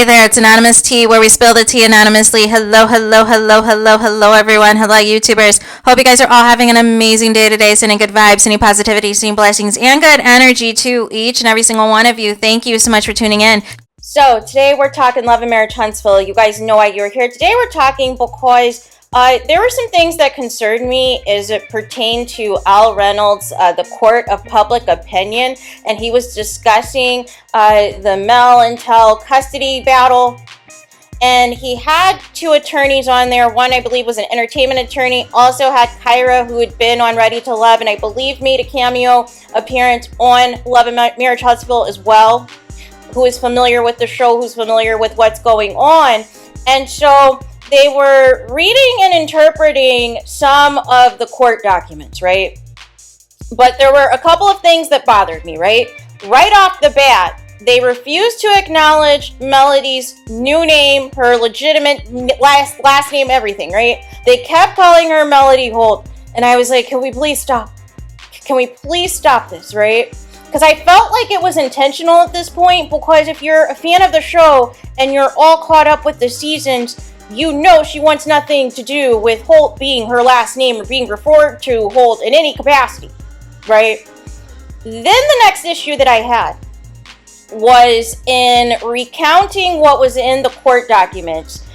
there, it's Anonymous Tea, where we spill the tea anonymously. Hello, hello, hello, hello, hello, everyone. Hello, YouTubers. Hope you guys are all having an amazing day today, sending good vibes, sending positivity, sending blessings, and good energy to each and every single one of you. Thank you so much for tuning in. So, today we're talking love and marriage, Huntsville. You guys know why you're here. Today we're talking because there were some things that concerned me as it pertained to Reynolds, the court of public opinion, and he was discussing the MEL and TEL custody battle, and he had two attorneys on there. One, I believe, was an entertainment attorney, also had Kyra, who had been on Ready to Love, and I believe made a cameo appearance on Love and Marriage Huntsville as well, who is familiar with the show, who's familiar with what's going on. And so they were reading and interpreting some of the court documents, right? But there were a couple of things that bothered me, right? Right off the bat, they refused to acknowledge Melody's new name, her legitimate last name, everything, right? They kept calling her Melody Holt, and I was like, can we please stop? Can we please stop this, right? Because I felt like it was intentional at this point, because if you're a fan of the show and you're all caught up with the seasons, you know she wants nothing to do with Holt being her last name or being referred to Holt in any capacity, right? Then the next issue that I had was in recounting what was in the court documents,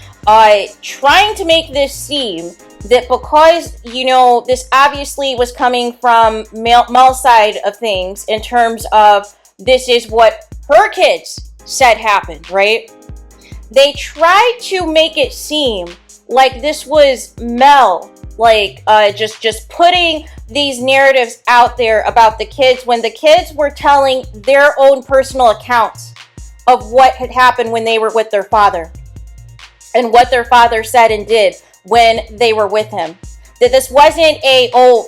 trying to make this seem that because, you know, this obviously was coming from Mel's side of things in terms of this is what her kids said happened, right? They tried to make it seem like this was Mel, like just putting these narratives out there about the kids when the kids were telling their own personal accounts of what had happened when they were with their father and what their father said and did when they were with him. That this wasn't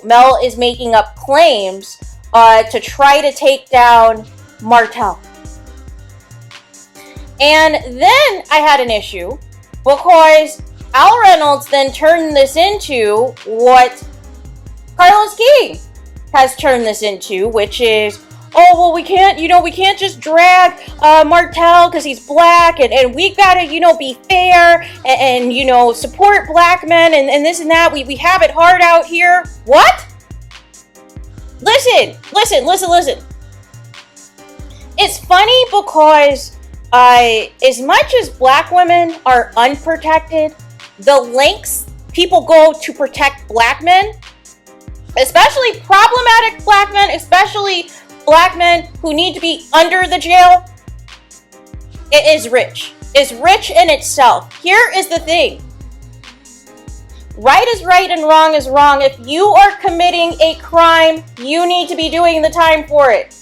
Mel is making up claims to try to take down Martel. And then I had an issue because Reynolds then turned this into what Carlos King has turned this into, which is, oh, well, we can't just drag Martel because he's black, and we've got to, be fair and support black men and this and that. We have it hard out here. What? Listen. It's funny because as much as black women are unprotected, the lengths people go to protect black men, especially problematic black men, especially black men who need to be under the jail, it is rich. It's rich in itself. Here is the thing. Right is right and wrong is wrong. If you are committing a crime, you need to be doing the time for it.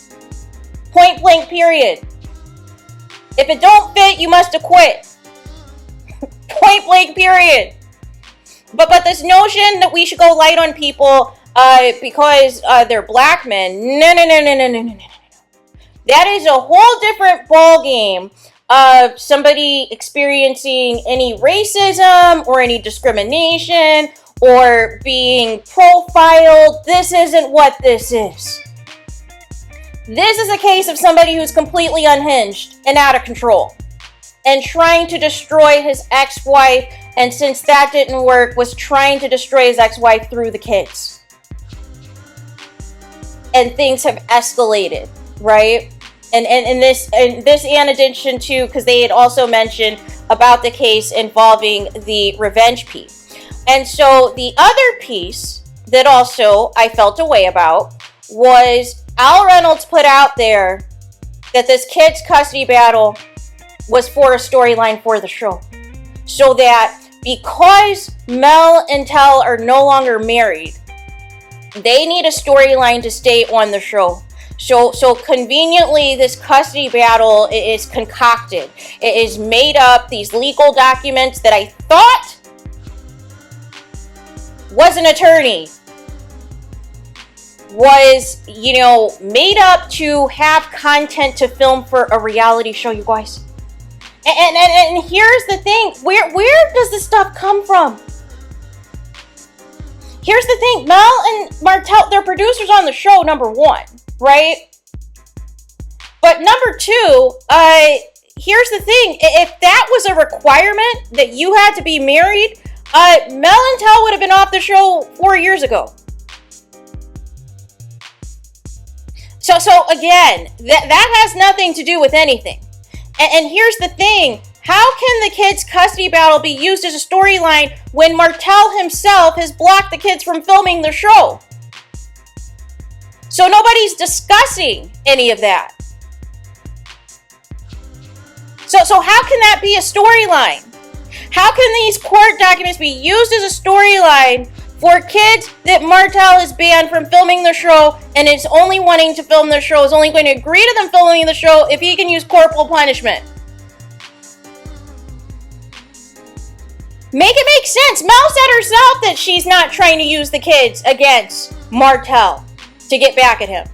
Point blank, period. If it don't fit, you must acquit. Point blank, period. But this notion that we should go light on people because they're black men, no. That is a whole different ball game of somebody experiencing any racism or any discrimination or being profiled. This isn't what this is. This is a case of somebody who's completely unhinged and out of control and trying to destroy his ex-wife, and since that didn't work, was trying to destroy his ex-wife through the kids. And things have escalated, right? And this in addition to, because they had also mentioned about the case involving the revenge piece. And so the other piece that also I felt a way about was Reynolds put out there that this kids' custody battle was for a storyline for the show. So that because Mel and Tel are no longer married, they need a storyline to stay on the show. So conveniently, this custody battle is concocted. It is made up, these legal documents that I thought was an attorney was, made up to have content to film for a reality show, you guys. And here's the thing, where does this stuff come from? Here's the thing, Mel and Martel, they're producers on the show, number one, right? But number two, here's the thing. If that was a requirement that you had to be married, MEL and TEL would have been off the show 4 years ago. So again, that has nothing to do with anything. And here's the thing. How can the kids' custody battle be used as a storyline when Martel himself has blocked the kids from filming the show? So nobody's discussing any of that. So how can that be a storyline? How can these court documents be used as a storyline for kids that Martel is banned from filming the show and is only wanting to film the show, is only going to agree to them filming the show if he can use corporal punishment? Make it make sense. Mel said herself that she's not trying to use the kids against Martel to get back at him.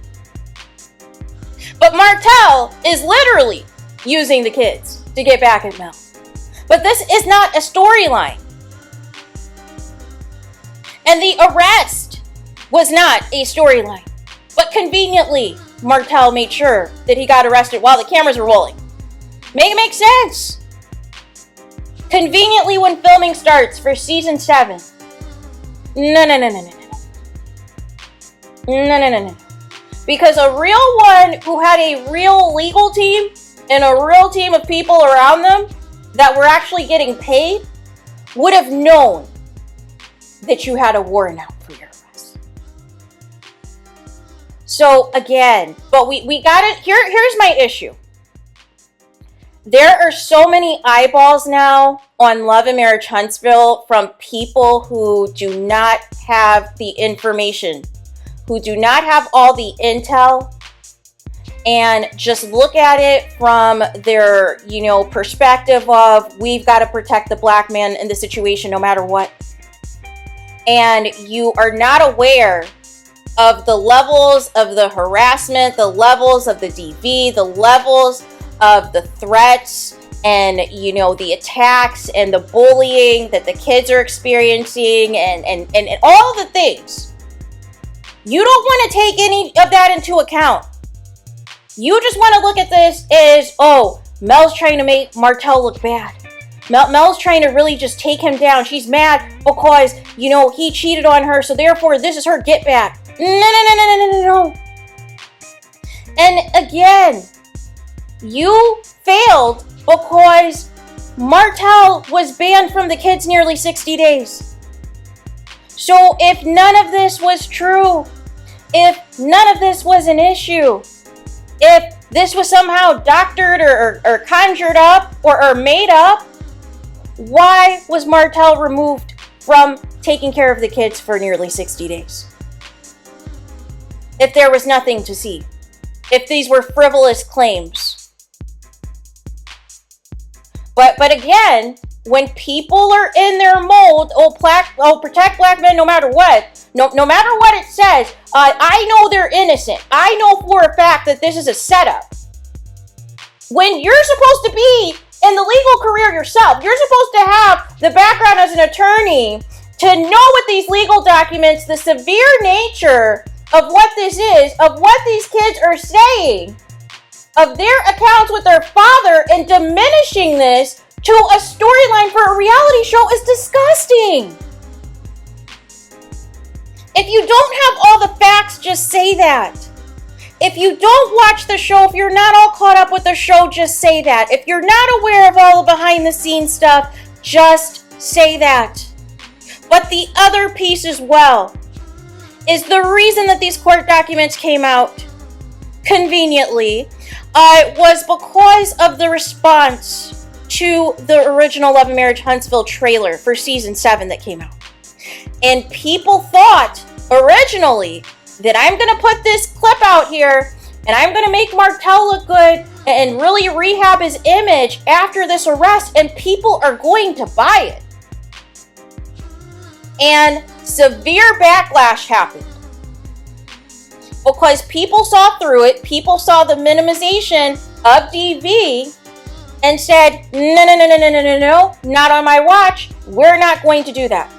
But Martel is literally using the kids to get back at Mel. But this is not a storyline. And the arrest was not a storyline. But conveniently, Martel made sure that he got arrested while the cameras were rolling. Make it make sense. Conveniently, when filming starts for season 7. No. Because a real one who had a real legal team and a real team of people around them that were actually getting paid would have known that you had a warrant out for your arrest. So again, but we got it. Here's my issue. There are so many eyeballs now on Love and Marriage Huntsville from people who do not have the information, who do not have all the intel, and just look at it from their, perspective of, we've got to protect the black man in the situation no matter what. And you are not aware of the levels of the harassment, the levels of the DV, the levels of the threats and, the attacks and the bullying that the kids are experiencing and all the things. You don't want to take any of that into account. You just want to look at this as, Mel's trying to make Martel look bad. Mel's trying to really just take him down. She's mad because, he cheated on her, so therefore this is her get back. No. And again, you failed because Martel was banned from the kids nearly 60 days. So if none of this was true, if none of this was an issue, if this was somehow doctored or conjured up or made up, why was Martel removed from taking care of the kids for nearly 60 days? If there was nothing to see, if these were frivolous claims. But again, when people are in their mold, protect black men no matter what. No matter what it says, I know they're innocent. I know for a fact that this is a setup. When you're supposed to be in the legal career yourself, you're supposed to have the background as an attorney to know what these legal documents, the severe nature of what this is, of what these kids are saying, of their accounts with their father, and diminishing this to a storyline for a reality show is disgusting. If you don't have all the facts, just say that. If you don't watch the show, if you're not all caught up with the show, just say that. If you're not aware of all the behind the scenes stuff, just say that. But the other piece as well is the reason that these court documents came out conveniently was because of the response to the original Love and Marriage Huntsville trailer for season 7 that came out. And people thought originally that I'm going to put this clip out here and I'm going to make Martel look good and really rehab his image after this arrest, and people are going to buy it. And severe backlash happened because people saw through it. People saw the minimization of DV and said, no, not on my watch. We're not going to do that.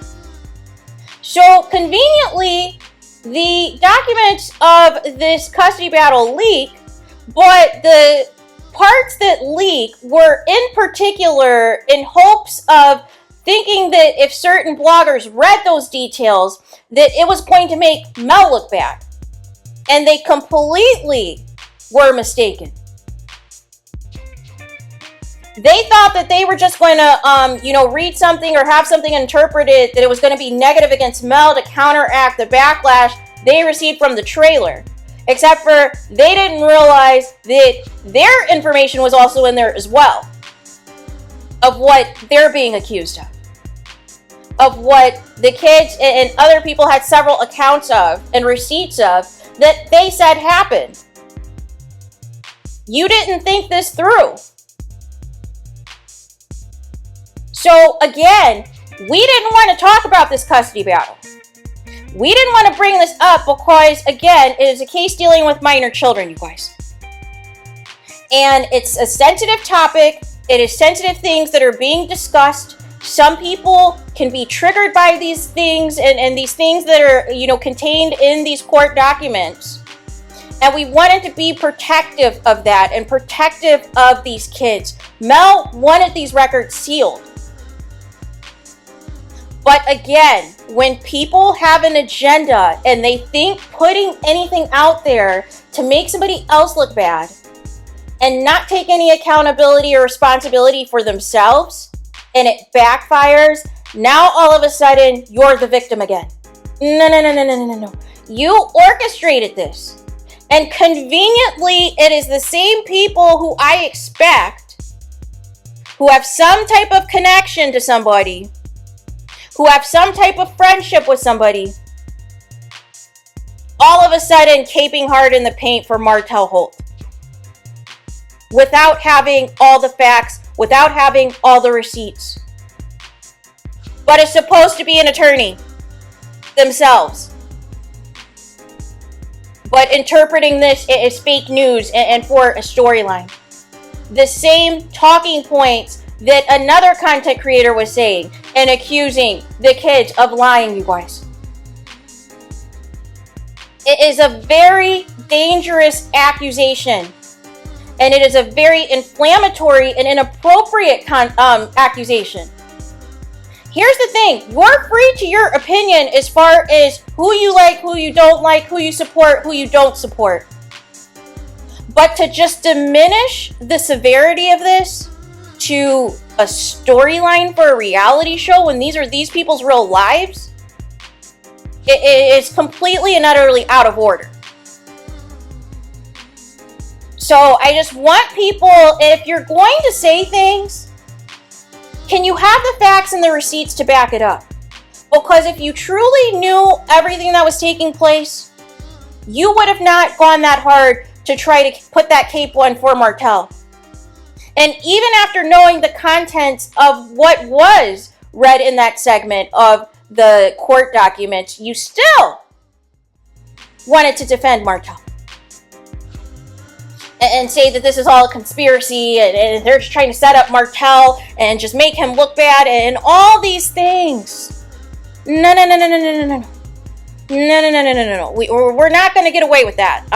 So conveniently, the documents of this custody battle leak, but the parts that leak were in particular in hopes of thinking that if certain bloggers read those details, that it was going to make MEL look bad. And they completely were mistaken. They thought that they were just going to, read something or have something interpreted that it was going to be negative against MEL to counteract the backlash they received from the trailer. Except for they didn't realize that their information was also in there as well. Of what they're being accused of what the kids and other people had several accounts of and receipts of that they said happened. You didn't think this through. So again, we didn't want to talk about this custody battle. We didn't want to bring this up because, again, it is a case dealing with minor children, you guys. And it's a sensitive topic. It is sensitive things that are being discussed. Some people can be triggered by these things and these things that are, contained in these court documents. And we wanted to be protective of that and protective of these kids. MEL wanted these records sealed. But again, when people have an agenda and they think putting anything out there to make somebody else look bad and not take any accountability or responsibility for themselves, and it backfires, now all of a sudden you're the victim again. No. You orchestrated this. And conveniently, it is the same people who I expect who have some type of connection to somebody, who have some type of friendship with somebody, all of a sudden caping hard in the paint for Martel Holt. Without having all the facts, without having all the receipts. But it's supposed to be an attorney themselves. But interpreting this as fake news and for a storyline. The same talking points that another content creator was saying and accusing the kids of lying, you guys. It is a very dangerous accusation. And it is a very inflammatory and inappropriate accusation. Here's the thing. You're free to your opinion as far as who you like, who you don't like, who you support, who you don't support. But to just diminish the severity of this to a storyline for a reality show when these are these people's real lives, it is completely and utterly out of order. So I just want people, if you're going to say things, can you have the facts and the receipts to back it up? Because if you truly knew everything that was taking place, you would have not gone that hard to try to put that cape on for Martel. And even after knowing the contents of what was read in that segment of the court documents, you still wanted to defend Martel. And say that this is all a conspiracy and they're just trying to set up Martel and just make him look bad and all these things. No. We're not going to get away with that.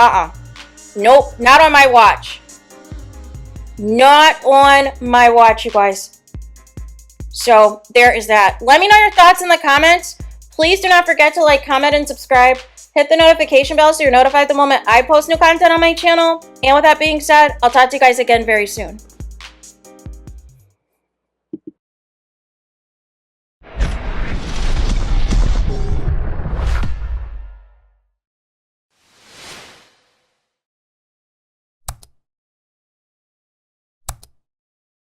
Nope, not on my watch. Not on my watch, you guys. So there is that. Let me know your thoughts in the comments. Please do not forget to like, comment, and subscribe. Hit the notification bell so you're notified the moment I post new content on my channel. And with that being said, I'll talk to you guys again very soon.